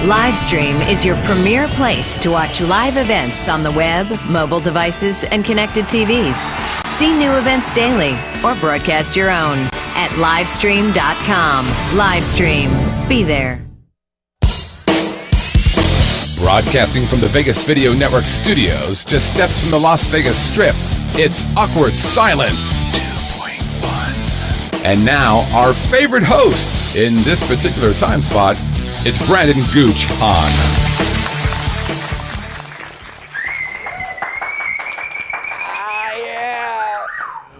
Livestream is your premier place to watch live events on the web, mobile devices, and connected TVs. See new events daily or broadcast your own at livestream.com. Livestream. Be there. Broadcasting from the Vegas Video Network studios, just steps from the Las Vegas Strip, it's Awkward Silence 2.1. And now, our favorite host in this particular time spot, it's Brandon Gooch Hahn.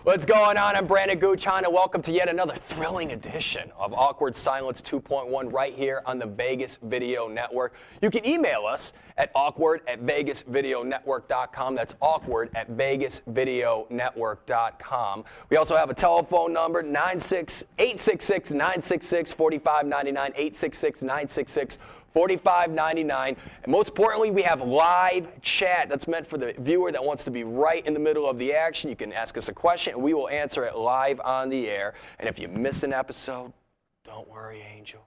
What's going on? I'm Brandon Gooch Hahn, and welcome to yet another thrilling edition of Awkward Silence 2.1 right here on the Vegas Video Network. You can email us at awkward@vegasvideonetwork.com. That's awkward@vegasvideonetwork.com. We also have a telephone number, 866-966-4599, 866-966-4599. And most importantly, we have live chat. That's meant for the viewer that wants to be right in the middle of the action. You can ask us a question, and we will answer it live on the air. And if you miss an episode, don't worry, Angel.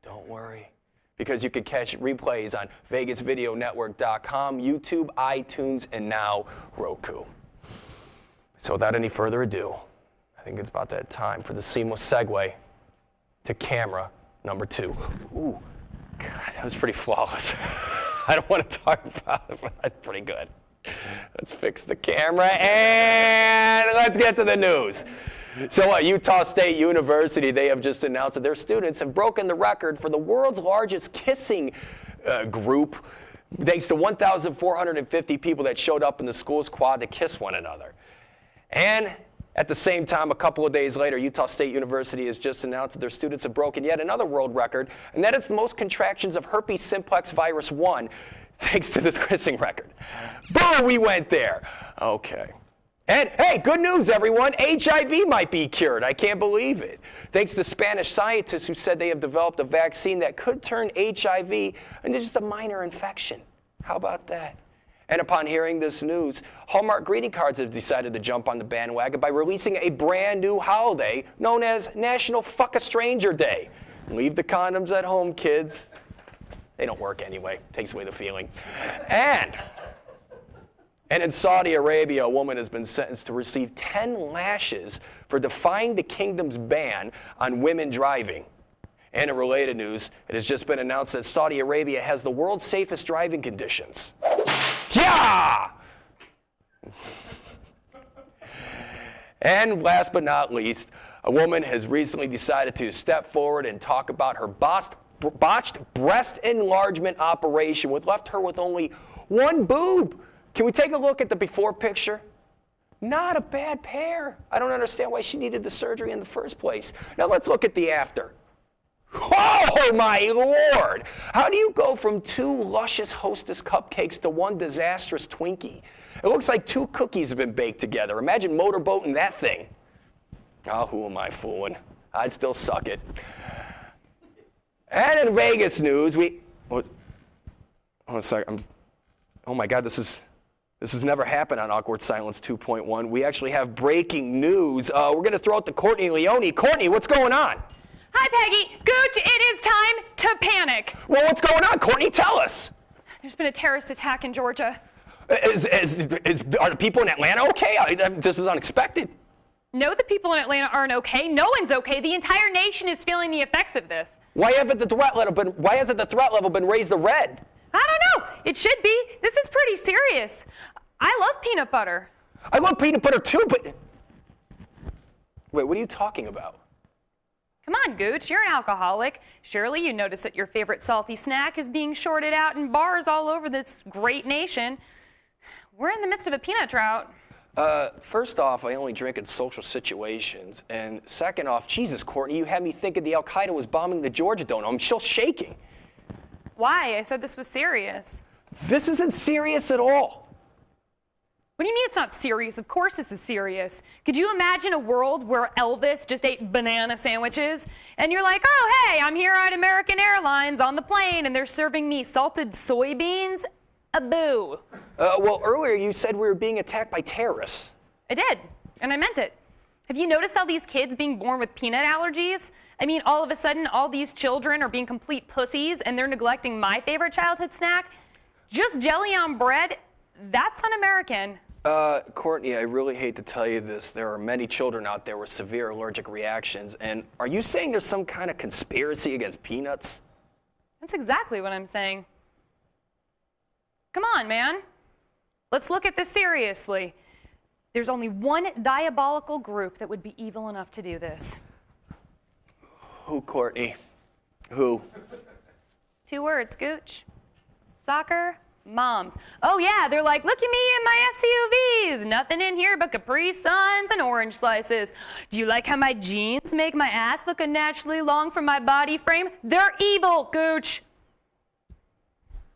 Don't worry. Because you can catch replays on VegasVideoNetwork.com, YouTube, iTunes, and now Roku. So without any further ado, I think it's about that time for the seamless segue to camera number 2. Ooh. God, that was pretty flawless. I don't want to talk about it, but that's pretty good. Let's fix the camera, and let's get to the news. So at Utah State University, they have just announced that their students have broken the record for the world's largest kissing group, thanks to 1,450 people that showed up in the school's quad to kiss one another. And at the same time, a couple of days later, Utah State University has just announced that their students have broken yet another world record, and that is the most contractions of herpes simplex virus 1, thanks to this kissing record. Boom, we went there. Okay. And hey, good news, everyone. HIV might be cured. I can't believe it. Thanks to Spanish scientists who said they have developed a vaccine that could turn HIV into just a minor infection. How about that? And upon hearing this news, Hallmark greeting cards have decided to jump on the bandwagon by releasing a brand new holiday known as National Fuck a Stranger Day. Leave the condoms at home, kids. They don't work anyway. Takes away the feeling. And in Saudi Arabia, a woman has been sentenced to receive 10 lashes for defying the kingdom's ban on women driving. And in related news, it has just been announced that Saudi Arabia has the world's safest driving conditions. Yeah! And last but not least, a woman has recently decided to step forward and talk about her botched breast enlargement operation, which left her with only one boob. Can we take a look at the before picture? Not a bad pair. I don't understand why she needed the surgery in the first place. Now let's look at the after. Oh, my Lord! How do you go from 2 luscious Hostess cupcakes to 1 disastrous Twinkie? It looks like 2 cookies have been baked together. Imagine motorboating that thing. Oh, who am I fooling? I'd still suck it. And in Vegas news, oh, my God, this has never happened on Awkward Silence 2.1. We actually have breaking news. We're going to throw it to Courtney Leone. Courtney, what's going on? Hi, Peggy. Gooch, it is time to panic. Well, what's going on, Courtney? Tell us. There's been a terrorist attack in Georgia. Are the people in Atlanta okay? This is unexpected. No, the people in Atlanta aren't okay. No one's okay. The entire nation is feeling the effects of this. Why hasn't the threat level been raised to red? I don't know. It should be. This is pretty serious. I love peanut butter. I love peanut butter too, but... Wait, what are you talking about? Come on, Gooch, you're an alcoholic. Surely you notice that your favorite salty snack is being shorted out in bars all over this great nation. We're in the midst of a peanut drought. First off, I only drink in social situations. And second off, Jesus, Courtney, you had me thinking the Al-Qaeda was bombing the Georgia Dome. I'm still shaking. Why? I said this was serious. This isn't serious at all. What do you mean it's not serious? Of course this is serious. Could you imagine a world where Elvis just ate banana sandwiches? And you're like, oh, hey, I'm here at American Airlines on the plane, and they're serving me salted soybeans? A boo. Well, earlier you said we were being attacked by terrorists. I did, and I meant it. Have you noticed all these kids being born with peanut allergies? I mean, all of a sudden, all these children are being complete pussies and they're neglecting my favorite childhood snack? Just jelly on bread? That's un-American. Courtney, I really hate to tell you this. There are many children out there with severe allergic reactions. And are you saying there's some kind of conspiracy against peanuts? That's exactly what I'm saying. Come on, man. Let's look at this seriously. There's only one diabolical group that would be evil enough to do this. Who, Courtney? Who? 2 words, Gooch. Soccer moms. Oh yeah, they're like, look at me in my SUVs. Nothing in here but Capri Suns and orange slices. Do you like how my jeans make my ass look unnaturally long for my body frame? They're evil, Gooch.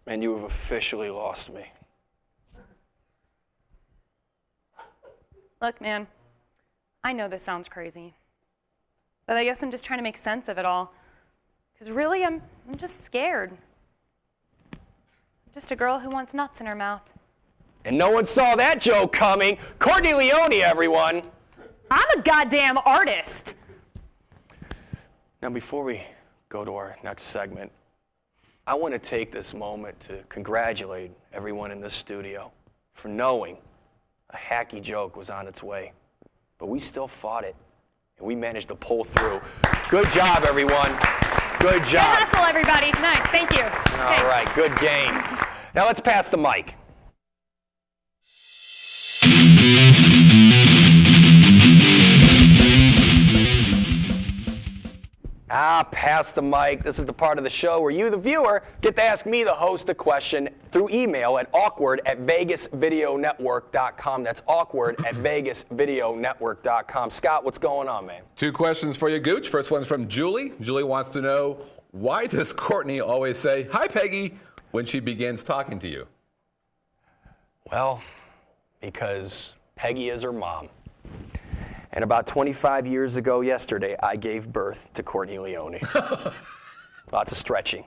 And you have officially lost me. Look, man, I know this sounds crazy, but I guess I'm just trying to make sense of it all. Because really, I'm just scared. I'm just a girl who wants nuts in her mouth. And no one saw that joke coming. Courtney Leone, everyone. I'm a goddamn artist. Now, before we go to our next segment, I want to take this moment to congratulate everyone in this studio for knowing a hacky joke was on its way. But we still fought it, and we managed to pull through. Good job, everyone. Good job. Good hustle, everybody. Nice, thank you. All right, good game. Now let's pass the mic. Pass the mic. This is the part of the show where you, the viewer, get to ask me, the host, a question through email at awkward@vegasvideonetwork.com. That's awkward@vegasvideonetwork.com. Scott, what's going on, man? 2 questions for you, Gooch. First one's from Julie. Julie wants to know, why does Courtney always say, "Hi, Peggy," when she begins talking to you? Well, because Peggy is her mom. And about 25 years ago yesterday, I gave birth to Courtney Leone. Lots of stretching.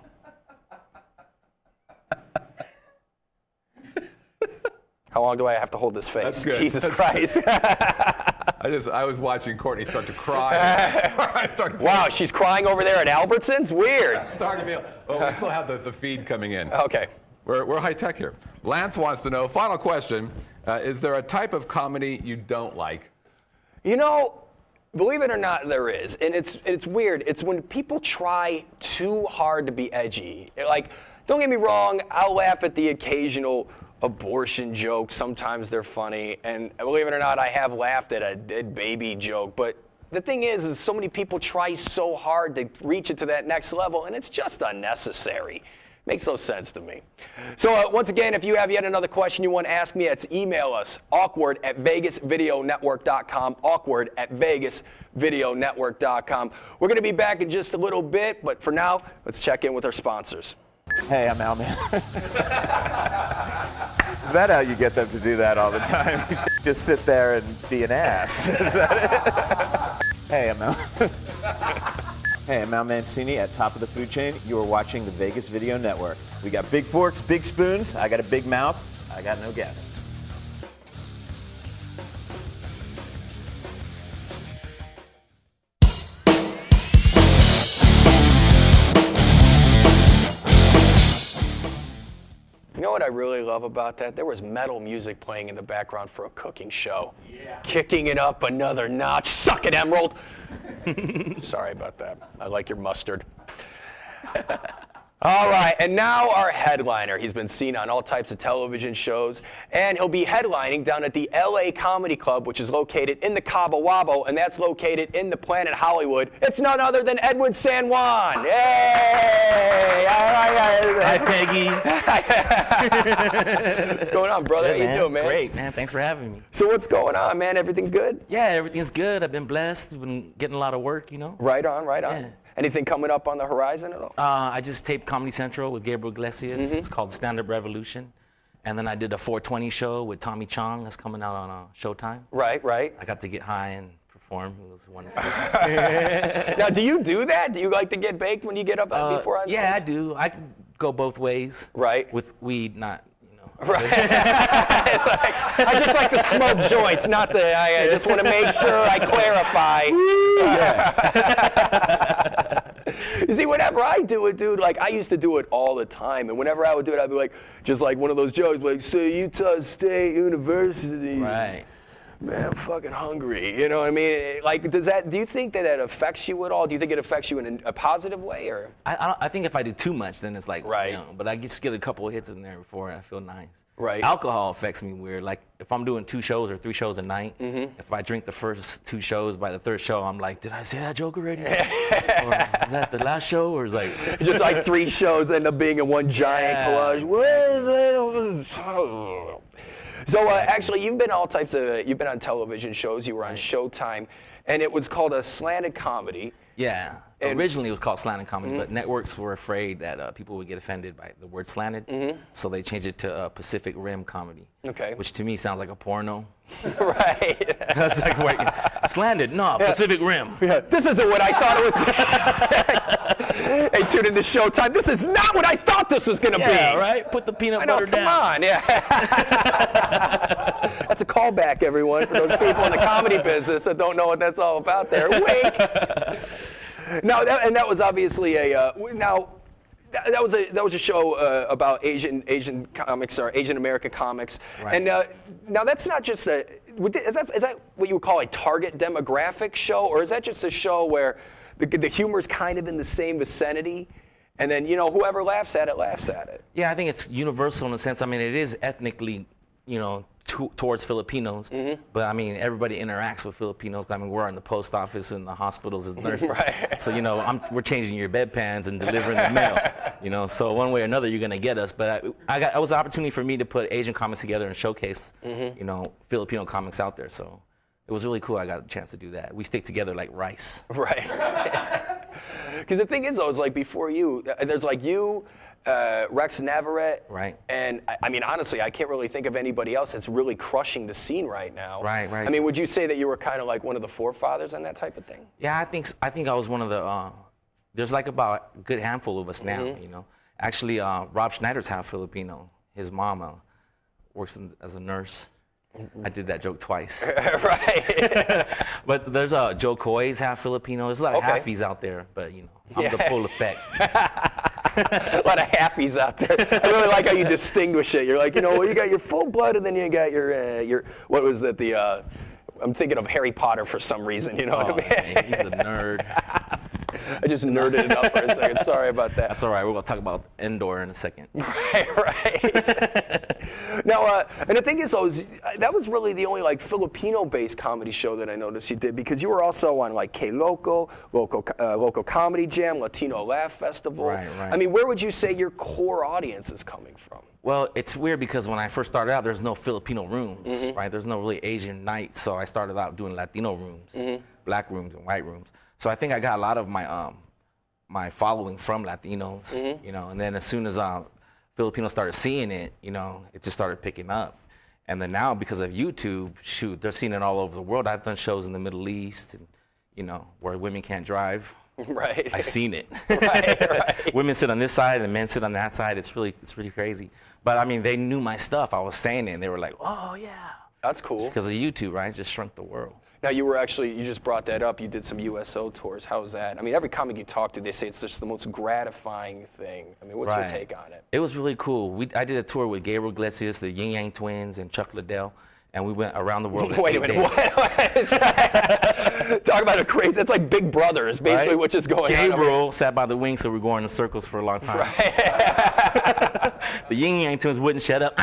How long do I have to hold this face? That's good. Jesus Christ. I was watching Courtney start to cry. Wow, she's crying over there at Albertsons? Weird. Starting to feel. Oh, we still have the feed coming in. Okay. We're high tech here. Lance wants to know, final question, is there a type of comedy you don't like? You know, believe it or not, there is. And it's weird. It's when people try too hard to be edgy. Like, don't get me wrong, I'll laugh at the occasional abortion joke. Sometimes they're funny. And believe it or not, I have laughed at a dead baby joke. But the thing is so many people try so hard to reach it to that next level, and it's just unnecessary. Makes no sense to me. So once again, if you have yet another question you want to ask me, it's email us, awkward@vegasvideonetwork.com, awkward@vegasvideonetwork.com. We're going to be back in just a little bit, but for now, let's check in with our sponsors. Hey, I'm Al, man. Is that how you get them to do that all the time? Just sit there and be an ass. Is that it? Hey, I'm Al. Hey, I'm Al Mancini at Top of the Food Chain. You are watching the Vegas Video Network. We got big forks, big spoons. I got a big mouth. I got no guests. You know what I really love about that? There was metal music playing in the background for a cooking show. Yeah. Kicking it up another notch. Suck it, Emerald! Sorry about that. I like your mustard. All right, and now our headliner. He's been seen on all types of television shows, and he'll be headlining down at the LA Comedy Club, which is located in the Cabo Wabo, and that's located in the Planet Hollywood. It's none other than Edwin San Juan. Yay! Hi, Peggy. What's going on, brother? Good, How you doing, man? Great, man. Thanks for having me. So what's going on, man? Everything good? Yeah, everything's good. I've been blessed. Been getting a lot of work, you know. Right on, right on. Yeah. Anything coming up on the horizon at all? I just taped Comedy Central with Gabriel Iglesias. Mm-hmm. It's called Stand Up Revolution. And then I did a 420 show with Tommy Chong. That's coming out on Showtime. Right, right. I got to get high and perform. It was wonderful. Now, do you do that? Do you like to get baked when you get up before on Yeah, I stage? do. I go both ways. Right. With weed, not, you know. Right. It's like, I just like to smoke joints, not the. I just want to make sure I clarify. You see, whenever I do it, dude, like I used to do it all the time, and whenever I would do it, I'd be like, just like one of those jokes, like, say Utah State University. Right. Man, I'm fucking hungry. You know what I mean? Like, do you think that affects you at all? Do you think it affects you in a positive way, or? I think if I do too much, then it's like, right. You know, but I just get a couple of hits in there before I feel nice. Right. Alcohol affects me weird. Like if I'm doing 2 shows or 3 shows a night, if I drink the first 2 shows, by the 3rd show, I'm like, did I say that joke already? Or is that the last show? Or is like just like 3 shows end up being in one giant collage. What is it? So actually, you've been you've been on television shows. You were on Showtime, and it was called a slanted comedy. Yeah. Originally, it was called slanted comedy, but networks were afraid that people would get offended by the word slanted, so they changed it to Pacific Rim comedy. Okay. Which to me sounds like a porno. Right. That's like, wait, slanted? No, Pacific Rim. Yeah. This isn't what I thought it was. Hey, tune into Showtime. This is not what I thought this was going to be. Yeah, right? Put the peanut butter down. Come on, yeah. That's a callback, everyone, for those people in the comedy business that don't know what that's all about there. Wink. No, that was obviously a that was a show about Asian comics or Asian American comics, right. And now that's not just is that what you would call a target demographic show, or is that just a show where the humor's kind of in the same vicinity, and then whoever laughs at it? Yeah, I think it's universal in a sense. I mean, it is ethnically towards Filipinos, but I mean everybody interacts with Filipinos. I mean we're in the post office and the hospitals as nurses, right. So we're changing your bedpans and delivering the mail. So one way or another you're gonna get us. But it was an opportunity for me to put Asian comics together and showcase Filipino comics out there. So it was really cool. I got a chance to do that. We stick together like rice. Right. Because the thing is though, is like before you, there's like you. Rex Navarrete, right? And I mean, honestly, I can't really think of anybody else that's really crushing the scene right now. Right. I mean, would you say that you were kind of like one of the forefathers on that type of thing? Yeah, I think I was one of the. There's like about a good handful of us now. Actually, Rob Schneider's half Filipino. His mama works as a nurse. I did that joke twice. Right. But there's Joe Coy's half Filipino. There's a lot of halfies out there, but I'm the full effect. A lot of halfies out there. I really like how you distinguish it. You're like, you got your full blood, and then you got your what was it? I'm thinking of Harry Potter for some reason. You know what I mean? Man, he's a nerd. I just nerded it up for a second. Sorry about that. That's all right. We're going to talk about Endor in a second. Right. Now, and the thing is, though, that was really the only Filipino-based comedy show that I noticed you did, because you were also on K Loco, Local Comedy Jam, Latino Laugh Festival. Right. I mean, where would you say your core audience is coming from? Well, it's weird because when I first started out, there's no Filipino rooms, right? There's no really Asian nights, so I started out doing Latino rooms, black rooms, and white rooms. So I think I got a lot of my my following from Latinos, and then as soon as Filipinos started seeing it, it just started picking up. And then now, because of YouTube, shoot, they're seeing it all over the world. I've done shows in the Middle East, and where women can't drive. Right. I've seen it. Right. Women sit on this side and men sit on that side. It's really crazy. But I mean, they knew my stuff. I was saying it, and they were like, "Oh yeah." That's cool. Because of YouTube, right? It just shrunk the world. Now, you just brought that up. You did some USO tours. How was that? I mean, every comic you talk to, they say it's just the most gratifying thing. I mean, what's your take on it? It was really cool. I did a tour with Gabriel Iglesias, the Yin Yang Twins, and Chuck Liddell. And we went around the world. Wait a minute. What? Talk about a crazy. That's like Big Brother is basically what's just going on. Gabriel sat by the wing, so we were going in circles for a long time. Right. The Yin Yang Twins wouldn't shut up.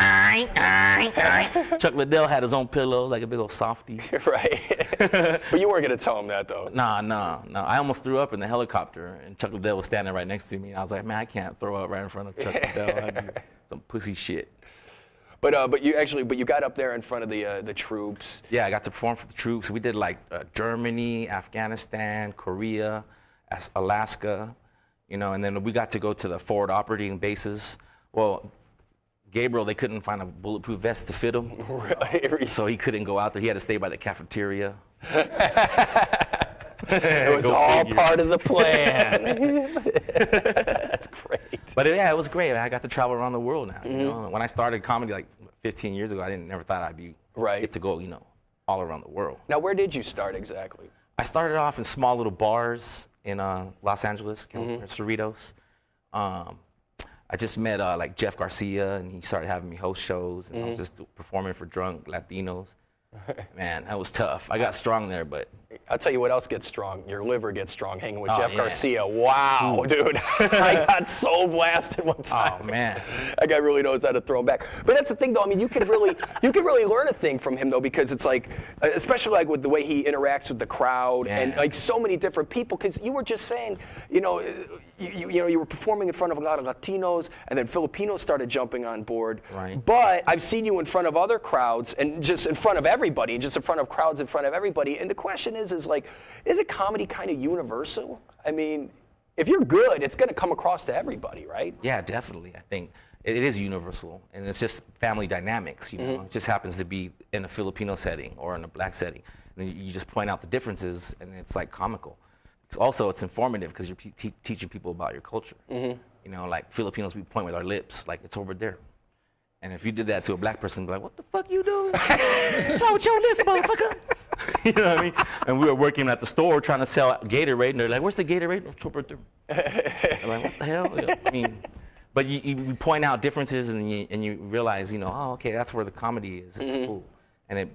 Chuck Liddell had his own pillow, like a big old softie. Right. But you weren't going to tell him that, though. No. I almost threw up in the helicopter, and Chuck Liddell was standing right next to me. I was like, man, I can't throw up right in front of Chuck Liddell. I do some pussy shit. But you got up there in front of the troops. Yeah, I got to perform for the troops. We did Germany, Afghanistan, Korea, Alaska, and then we got to go to the forward operating bases. Well, Gabriel, they couldn't find a bulletproof vest to fit him. Really? So he couldn't go out there. He had to stay by the cafeteria. It was all part of the plan. That's great. But yeah, it was great. I got to travel around the world now. You know? When I started comedy like 15 years ago, I never thought I'd be get to go, all around the world. Now, where did you start exactly? I started off in small little bars in Los Angeles, California, Cerritos. I just met like Jeff Garcia, and he started having me host shows, and I was just performing for drunk Latinos. Man, that was tough. I got strong there, but I'll tell you what else gets strong. Your liver gets strong hanging with Jeff Garcia. Wow, dude. I got so blasted one time. Oh, man. That guy really knows how to throw him back. But that's the thing, though. I mean, you could really learn a thing from him, though, because it's like, especially like with the way he interacts with the crowd and like so many different people. Because you were just saying, you were performing in front of a lot of Latinos, and then Filipinos started jumping on board. Right. But I've seen you in front of other crowds and just in front of everybody, and just in front of crowds in front of everybody. And the question is like, is it comedy kind of universal? I mean, if you're good, it's going to come across to everybody, right? Yeah, definitely. I think it is universal, and it's just family dynamics. It just happens to be in a Filipino setting or in a black setting. And you just point out the differences, and it's like comical. Also, it's informative because you're teaching people about your culture. Like Filipinos, we point with our lips, like it's over there. And if you did that to a black person, be like, "What the fuck you doing? What's wrong with your lips, motherfucker?" You know what I mean? And we were working at the store trying to sell Gatorade, and they're like, "Where's the Gatorade?" It's over there. I'm like, "What the hell?" I mean, but you point out differences, and you realize, oh, okay, that's where the comedy is. It's cool, and it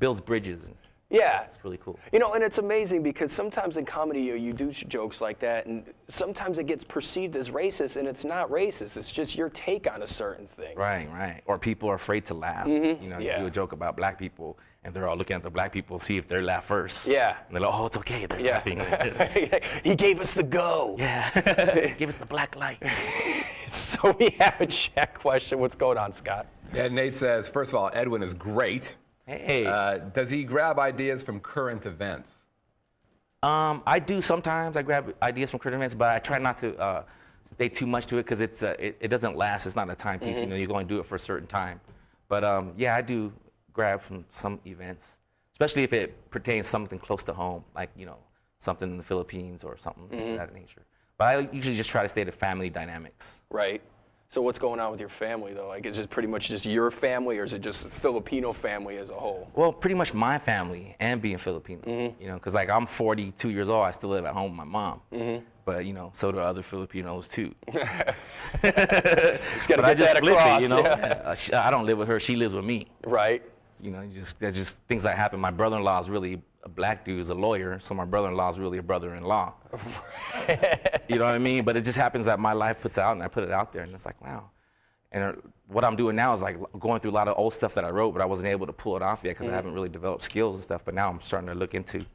builds bridges. Yeah. It's really cool. And it's amazing because sometimes in comedy you do jokes like that, and sometimes it gets perceived as racist, and it's not racist. It's just your take on a certain thing. Right. Or people are afraid to laugh. You do a joke about black people, and they're all looking at the black people to see if they laugh first. Yeah. And they're like, "Oh, it's okay. They're laughing." He gave us the go. Yeah. Give us the black light. So we have a chat question. What's going on, Scott? Yeah, Nate says, first of all, Edwin is great. Hey. Does he grab ideas from current events? I do sometimes. I grab ideas from current events, but I try not to stay too much to it because it doesn't last. It's not a timepiece. You go and do it for a certain time. But I do grab from some events, especially if it pertains something close to home, like something in the Philippines or something of that nature. But I usually just try to stay to family dynamics. Right. So what's going on with your family, though? Like, is it pretty much just your family, or is it just the Filipino family as a whole? Well, pretty much my family and being Filipino, because like I'm 42 years old, I still live at home with my mom. But, so do other Filipinos, too. Just gotta I get just that flip across. it, I don't live with her, she lives with me. Right. That's just things that happen. My brother-in-law is really a black dude, is a lawyer, so my brother-in-law is really a brother-in-law. You know what I mean? But it just happens that my life puts out, and I put it out there, and it's like, wow. And what I'm doing now is like going through a lot of old stuff that I wrote, but I wasn't able to pull it off yet because I haven't really developed skills and stuff. But now I'm starting to look into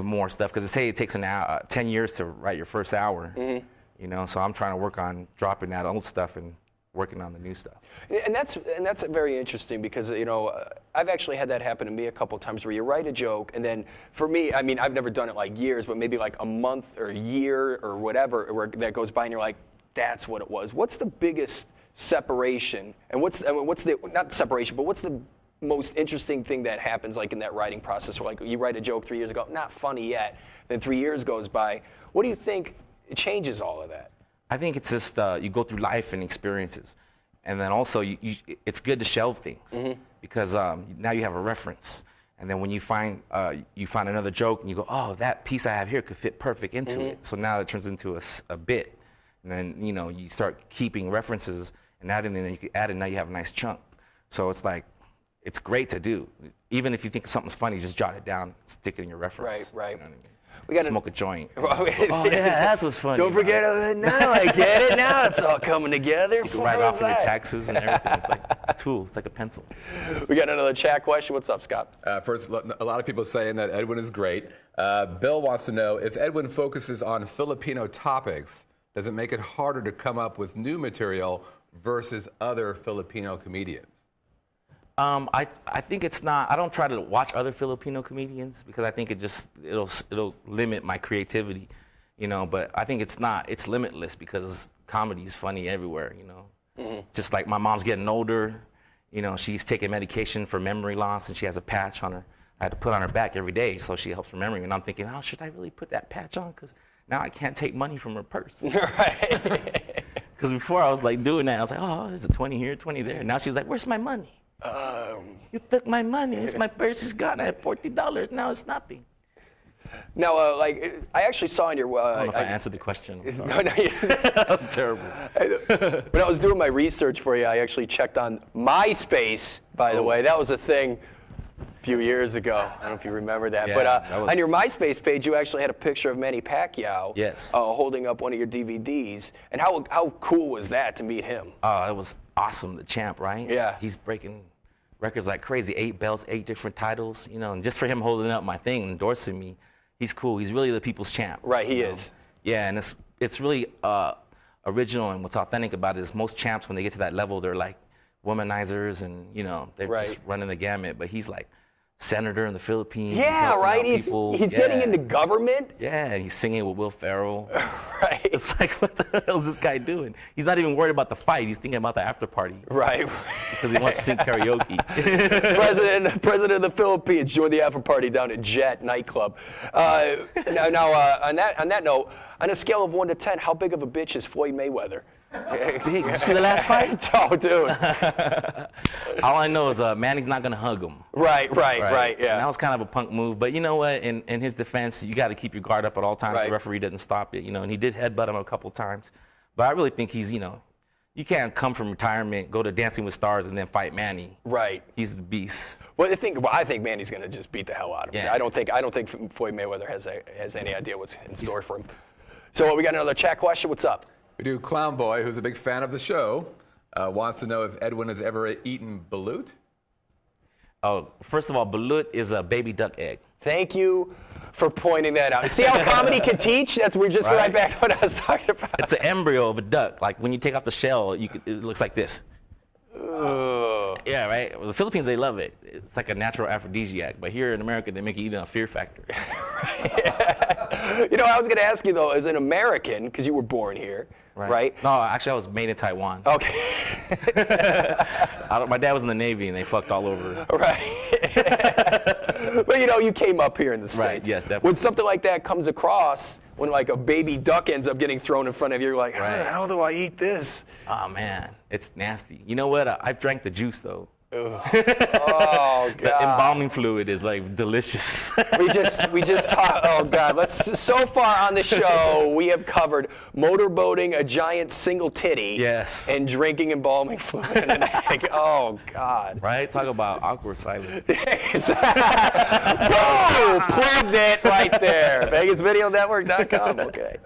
more stuff because they say it takes 10 years to write your first hour. So I'm trying to work on dropping that old stuff and working on the new stuff. And that's very interesting because, I've actually had that happen to me a couple times where you write a joke, and then for me, I mean, I've never done it like years, but maybe like a month or a year or whatever where that goes by and you're like, that's what it was. What's the biggest separation? And what's the, not separation, but what's the most interesting thing that happens like in that writing process where like you write a joke 3 years ago, not funny yet, then 3 years goes by. What do you think changes all of that? I think it's just you go through life and experiences, and then also it's good to shelve things because now you have a reference, and then when you find another joke and you go, oh, that piece I have here could fit perfect into it. So now it turns into a bit, and then you start keeping references and adding, and then you can add it. Now you have a nice chunk. So it's like it's great to do. Even if you think something's funny, just jot it down, stick it in your reference. Right. You know what I mean? We got smoke a joint. Oh, yeah, that's what's funny. Don't forget it. Now I get it. Now it's all coming together. You can write off on your taxes and everything. It's like it's a tool. It's like a pencil. We got another chat question. What's up, Scott? First, a lot of people saying that Edwin is great. Bill wants to know, if Edwin focuses on Filipino topics, does it make it harder to come up with new material versus other Filipino comedians? I think it's not. I don't try to watch other Filipino comedians because I think it'll limit my creativity, But I think it's not. It's limitless because comedy is funny everywhere, Just like my mom's getting older, she's taking medication for memory loss and she has a patch on her I had to put on her back every day so she helps remembering. And I'm thinking, oh, should I really put that patch on? Because now I can't take money from her purse. Right. Because before I was like doing that, I was like, oh, there's a 20 here, 20 there. Now she's like, where's my money? You took my money. It's my purse is gone. I had $40. Now it's nothing. Now, like, I actually saw in your. I don't know if I answered the question. No, That was terrible. When I was doing my research for you, I actually checked on MySpace, by the way. That was a thing a few years ago. I don't know if you remember that. Yeah, but that was... on your MySpace page, you actually had a picture of Manny Pacquiao yes. Holding up one of your DVDs. And how cool was that to meet him? Oh, it was awesome. The champ, right? Yeah. He's breaking records like crazy. 8 belts, 8 different titles. You know, and just for him holding up my thing, endorsing me, he's cool. He's really the people's champ. Right, he is. Yeah, and it's really original, and what's authentic about it is most champs, when they get to that level, they're like womanizers, and you know they're just running the gamut. But he's like senator in the Philippines. Yeah, right. He's getting into government. Yeah, and he's singing with Will Ferrell. Right. It's like, what the hell is this guy doing? He's not even worried about the fight. He's thinking about the after party. Right. Because he wants to sing karaoke. President of the Philippines joined the after party down at Jet nightclub. Now, on that note, on a scale of 1 to 10, how big of a bitch is Floyd Mayweather? Big. Did you see the last fight? Oh, dude. All I know is Manny's not going to hug him. Right, yeah. And that was kind of a punk move. But you know what? In his defense, you got to keep your guard up at all times. Right. The referee doesn't stop it, you know. And he did headbutt him a couple times. But I really think he's, you know, you can't come from retirement, go to Dancing with Stars, and then fight Manny. Right. He's the beast. Well, I think Manny's going to just beat the hell out of him. Yeah. I don't think Floyd Mayweather has any idea what's in store for him. So we got another chat question. What's up? We do. Clown Boy, who's a big fan of the show, wants to know if Edwin has ever eaten balut. Oh, first of all, balut is a baby duck egg. Thank you for pointing that out. See how comedy can teach? We're just right back to what I was talking about. It's an embryo of a duck. Like when you take off the shell, it looks like this. Ugh. Yeah, right? Well, the Philippines, they love it. It's like a natural aphrodisiac. But here in America, they make it eat a fear factor. You know, I was going to ask you, though, as an American, because you were born here, right? No, actually, I was made in Taiwan. Okay. My dad was in the Navy, and they fucked all over. Right. But, you know, you came up here in the States. Right, yes, definitely. When something like that comes across, when like a baby duck ends up getting thrown in front of you, you're like, how the hell do I eat this? Oh, man, it's nasty. You know what? I've drank the juice, though. Oh, God. The embalming fluid is like delicious. we just talked. Oh God! So far on the show, we have covered motorboating, a giant single titty, yes, and drinking embalming fluid in an egg. Oh God! Right? Talk about awkward silence. Boom! Plugged it right there. VegasVideoNetwork.com. Okay.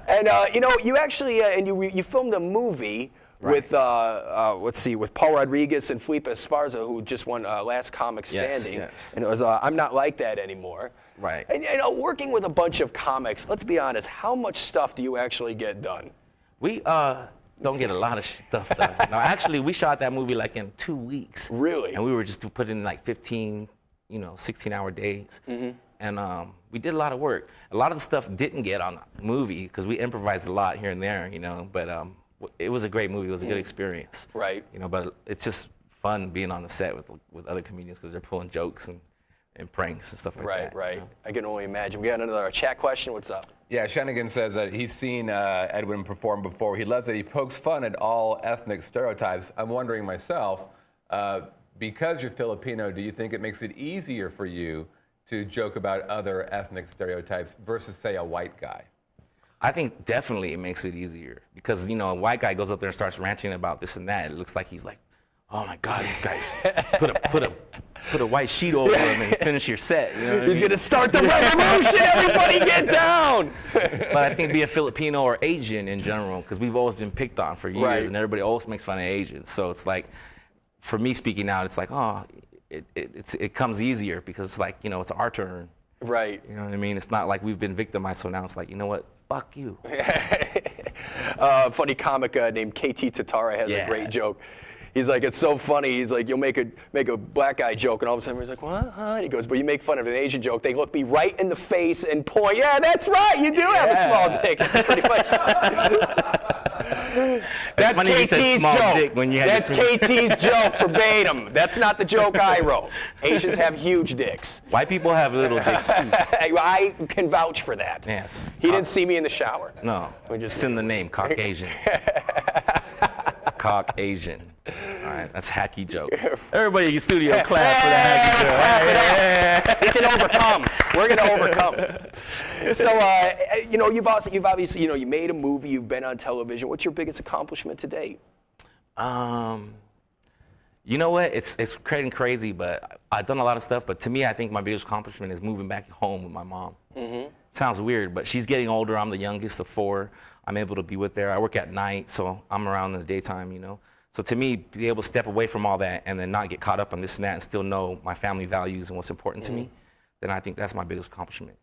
And you know, you actually you filmed a movie. With with Paul Rodriguez and Felipe Esparza, who just won Last Comic Standing, yes. And it was I'm Not Like That Anymore. Right. And you know, working with a bunch of comics, let's be honest, how much stuff do you actually get done? We don't get a lot of stuff done. No, actually, we shot that movie like in 2 weeks. Really? And we were just put in like 15, 16-hour days. Mm-hmm. And we did a lot of work. A lot of the stuff didn't get on the movie because we improvised a lot here and there, but. It was a great movie. It was a good experience. Right. But it's just fun being on the set with other comedians because they're pulling jokes and pranks and stuff like that. Right. I can only imagine. We got another chat question. What's up? Yeah, Shanigan says that he's seen Edwin perform before. He loves that he pokes fun at all ethnic stereotypes. I'm wondering myself, because you're Filipino, do you think it makes it easier for you to joke about other ethnic stereotypes versus, say, a white guy? I think definitely it makes it easier because, a white guy goes up there and starts ranting about this and that. It looks like he's like, oh my God, these guys put a white sheet over him and finish your set. He's going to start the revolution. Everybody get down. But I think be a Filipino or Asian in general, because we've always been picked on for years and everybody always makes fun of Asians. So it's like, for me speaking out, it's like, it comes easier because it's like, it's our turn. Right. You know what I mean? It's not like we've been victimized, so now it's like, you know what? Fuck you. Funny comic named KT Tatara has a great joke. He's like, it's so funny. He's like, you'll make a black guy joke, and all of a sudden he's like, what? Huh? And he goes, but you make fun of an Asian joke. They look me right in the face and point. Yeah, that's right. You do have a small dick. Pretty much. That's funny you said KT's small joke. dick when you had That's to- KT's joke verbatim. That's not the joke I wrote. Asians have huge dicks. White people have little dicks too. I can vouch for that. Yes. He didn't see me in the shower. No. We just It's in the name, Caucasian. Caucasian. All right, that's hacky joke. Everybody in the studio clap for that hacky joke. We can overcome. We're going to overcome. So, you've obviously, you made a movie. You've been on television. What's your biggest accomplishment to date? You know what? It's getting crazy, but I've done a lot of stuff. But to me, I think my biggest accomplishment is moving back home with my mom. Mm-hmm. Sounds weird, but she's getting older. I'm the youngest of 4. I'm able to be with her. I work at night, so I'm around in the daytime, So to me, be able to step away from all that and then not get caught up on this and that and still know my family values and what's important to me, then I think that's my biggest accomplishment.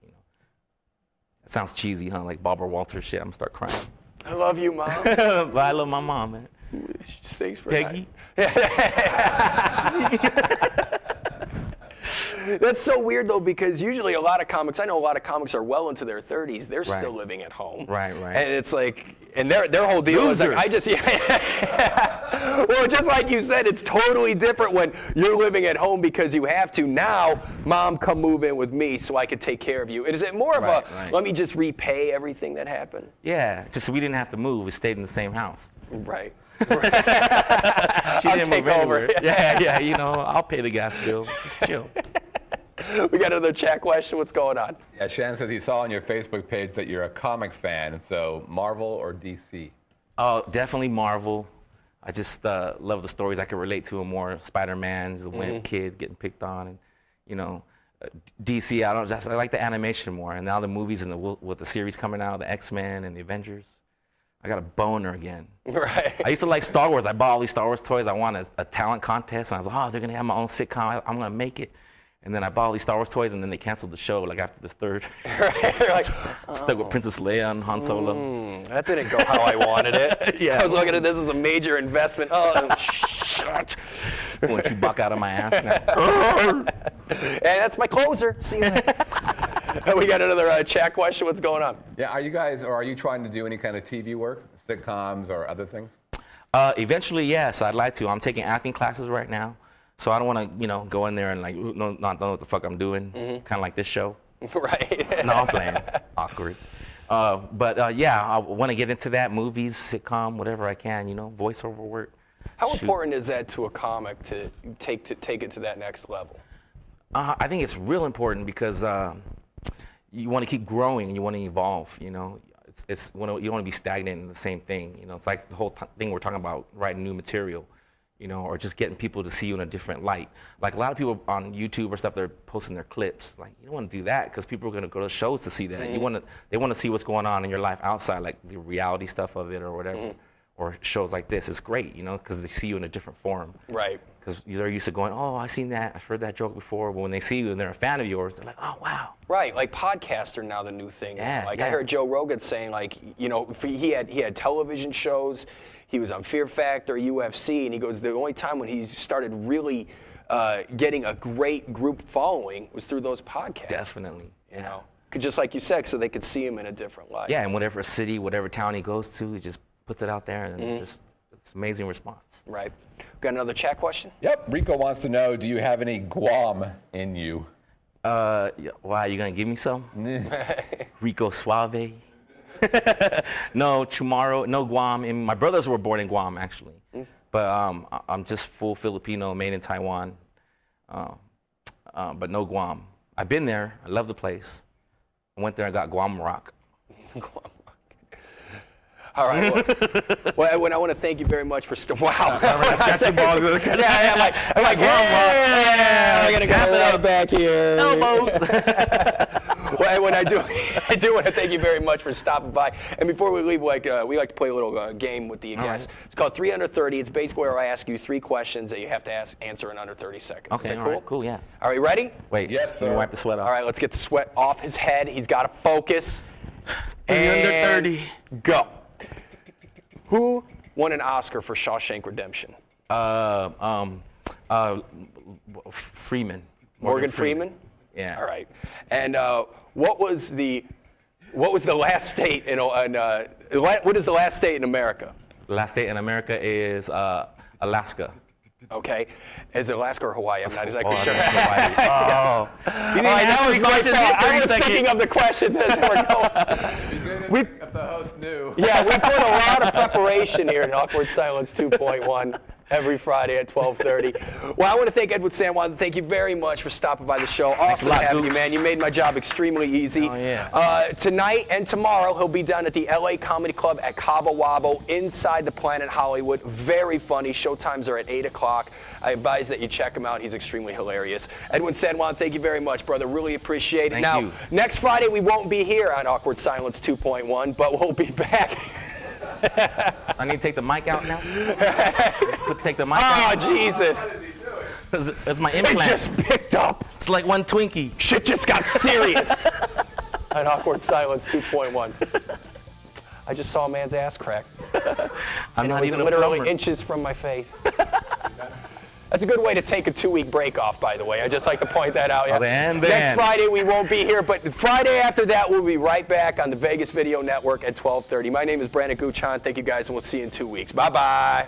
It sounds cheesy, huh? Like Barbara Walters shit. I'm going to start crying. I love you, Mom. But I love my mom, man. Thanks for Peggy? That's so weird, though, because usually I know a lot of comics are well into their 30s. They're Right. still living at home. Right. And it's like, and their whole deal is like, well, just like you said, it's totally different when you're living at home because you have to. Now, Mom, come move in with me so I can take care of you. Is it more of Right. let me just repay everything that happened? Yeah, just we didn't have to move. We stayed in the same house. Right. She I'll didn't take move over. anywhere. Yeah, I'll pay the gas bill. Just chill. We got another chat question. What's going on? Yeah, Shannon says he saw on your Facebook page that you're a comic fan. So Marvel or DC? Oh, definitely Marvel. I just love the stories. I can relate to them more. Spider-Man's the wimp kid getting picked on, and DC. I like the animation more. And now the movies and with the series coming out, the X-Men and the Avengers. I got a boner again. Right. I used to like Star Wars. I bought all these Star Wars toys. I won a talent contest, and I was like, oh, they're gonna have my own sitcom. I'm gonna make it. And then I bought all these Star Wars toys, and then they canceled the show like after this third. Right. You're like, Stuck with Princess Leia and Han Solo. that didn't go how I wanted it. Yeah. I was looking at this as a major investment. Oh, shit. Want Chewbacca out of my ass now. And that's my closer. See you later. We got another chat question. What's going on? Yeah, are you trying to do any kind of TV work, sitcoms or other things? Eventually, yes, I'd like to. I'm taking acting classes right now. So I don't want to, go in there and not know what the fuck I'm doing. Kind of like this show. Right. No, I'm playing. Awkward. But yeah, I want to get into that, movies, sitcom, whatever I can, voiceover work. How important is that to a comic to take it to that next level? I think it's real important because you want to keep growing and you want to evolve. You don't want to be stagnant in the same thing. It's like the whole thing we're talking about, writing new material. Or just getting people to see you in a different light. Like a lot of people on YouTube or stuff, they're posting their clips. Like you don't want to do that because people are going to go to shows to see that. They want to see what's going on in your life outside, like the reality stuff of it or whatever. Or shows like this. It's great, because they see you in a different form. Right. Because they're used to going, oh, I've seen that, I've heard that joke before. But when they see you and they're a fan of yours, they're like, oh, wow. Right, like podcasts are now the new thing. Yeah, I heard Joe Rogan saying, he had television shows. He was on Fear Factor, UFC, and he goes, the only time when he started really getting a great group following was through those podcasts. Definitely, yeah. Just like you said, so they could see him in a different light. Yeah, and whatever city, whatever town he goes to, he just puts it out there, and it's amazing response. Right. Got another chat question? Yep. Rico wants to know, do you have any Guam in you? Why, you going to give me some? Rico Suave. No, Chamorro, no Guam. And my brothers were born in Guam, actually. But I'm just full Filipino, made in Taiwan. But no Guam. I've been there. I love the place. I went there and got Guam rock. All right. Well, Edwin, I want to thank you very much for wow. Scratching balls. Yeah, I'm like, yeah, I gotta get right back here. Elbows. Well, Edwin, I do want to thank you very much for stopping by. And before we leave, we like to play a little game with the guests. Right. It's called 3 Under 30. It's basically where I ask you 3 questions that you have to answer in under 30 seconds. Okay, Is that all cool? right, cool, yeah. All right, ready? Wait, yes, sir. Let me wipe the sweat off. All right, let's get the sweat off his head. He's got to focus. 3 under 30. Go. Who won an Oscar for Shawshank Redemption? Freeman. Morgan Freeman? Yeah. All right. And what was the last state what is the last state in America? Last state in America is Alaska. Okay. Is it Alaska or Hawaii? I'm not exactly Oh, sure. that's Hawaii. Oh. You didn't That ask was me my questions fault. in I 30 was seconds. thinking of the questions as they were going. If the host knew. Yeah, we put a lot of preparation here in Awkward Silence 2.1 every Friday at 12:30. Well, I want to thank Edwin San Juan. Thank you very much for stopping by the show. Awesome a lot, having you, Gooch. man. You made my job extremely easy. Oh, yeah. Tonight and tomorrow, he'll be down at the LA Comedy Club at Cabo Wabo inside the Planet Hollywood. Very funny. Showtimes are at 8 o'clock. I advise that you check him out. He's extremely hilarious. Edwin San Juan, thank you very much, brother. Really appreciate it. Thank now, you. next Friday, we won't be here on Awkward Silence 2.1, but we'll be back. I need to take the mic out now? Take the mic Oh, out? Jesus. It's my It implant. just picked up. It's like one Twinkie. Shit just got serious. On Awkward Silence 2.1. I just saw a man's ass crack. I'm And not it was even a literally plumber. inches from my face. That's a good way to take a 2-week break off, by the way. I just like to point that out. Yeah. And Next then. Friday we won't be here, but Friday after that we'll be right back on the Vegas Video Network at 12:30. My name is Brandon Gooch. Thank you guys, and we'll see you in 2 weeks. Bye-bye.